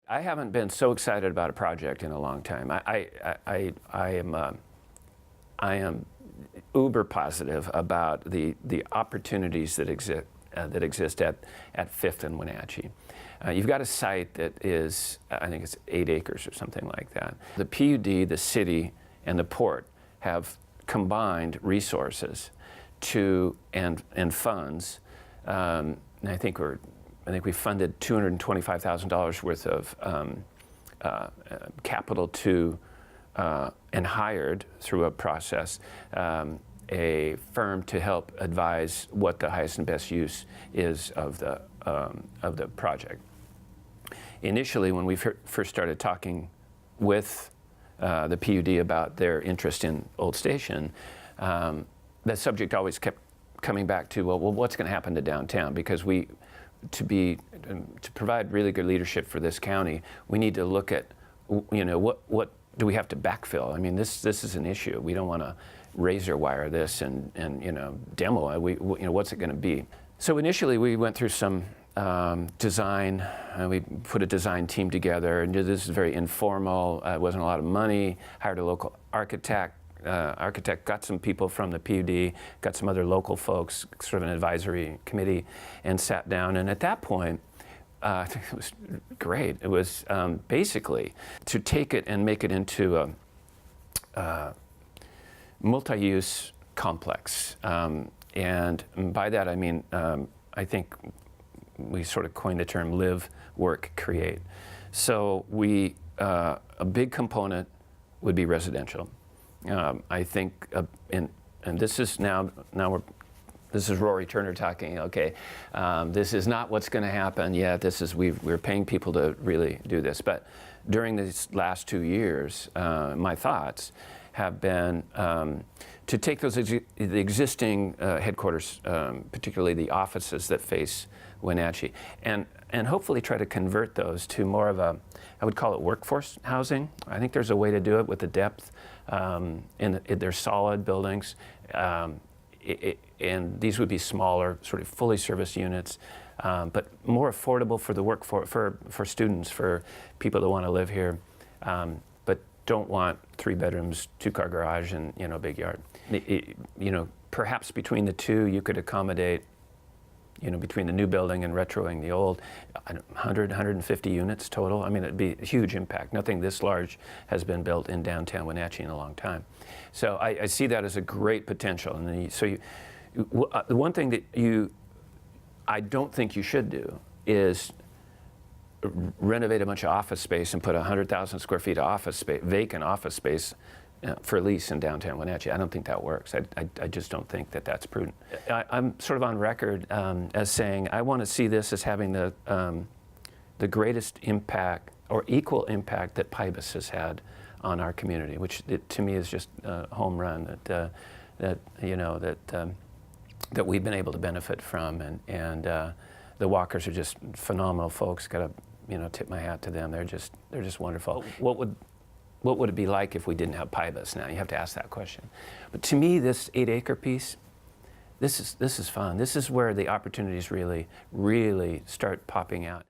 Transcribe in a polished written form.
I haven't been so excited about a project in a long time. I am uber positive about the opportunities that exist at Fifth and Wenatchee. You've got a site that is, I think it's 8 acres or something like that. The PUD, the city, and the port have combined resources and funds. And I think we funded $225,000 worth of capital and hired through a process a firm to help advise what the highest and best use is of the project. Initially, when we first started talking with the PUD about their interest in Old Station, the subject always kept coming back to, well, what's going to happen to downtown? Because to provide really good leadership for this county, we need to look at, what do we have to backfill? I mean, this is an issue. We don't want to razor wire this and demo it. What's it going to be? So initially, we went through some design. We put a design team together, and this is very informal. It wasn't a lot of money. Hired a local architect. Got some people from the PUD, got some other local folks, sort of an advisory committee, and sat down. And at that point, I think it was great. It was basically to take it and make it into a multi-use complex. And by that I mean, I think we sort of coined the term live, work, create. So a big component would be residential. I think, and this is this is Rory Turner talking. Okay, this is not what's going to happen yet. We're paying people to really do this. But during these last 2 years, my thoughts have been to take the existing headquarters, particularly the offices that face Wenatchee, and hopefully try to convert those to more of a, I would call it workforce housing. I think there's a way to do it with the depth. They're solid buildings, and these would be smaller, sort of fully serviced units, but more affordable for the for students, for people that want to live here, but don't want 3 bedrooms, 2-car garage, and a big yard. Perhaps between the two, you could accommodate, between the new building and retroing the old, 100, 150 units total. I mean, it'd be a huge impact. Nothing this large has been built in downtown Wenatchee in a long time. So I see that as a great potential. And the one thing that I don't think you should do is renovate a bunch of office space and put 100,000 square feet of office space, vacant office space, for lease in downtown Wenatchee. I don't think that works. I just don't think that that's prudent. I'm sort of on record as saying I want to see this as having the greatest impact or equal impact that PIBUS has had on our community, which to me is just a home run that we've been able to benefit from, and the Walkers are just phenomenal folks. Got to tip my hat to them. They're just wonderful. What would it be like if we didn't have PIBUS now? You have to ask that question. But to me, this 8-acre piece, this is fun. This is where the opportunities really start popping out.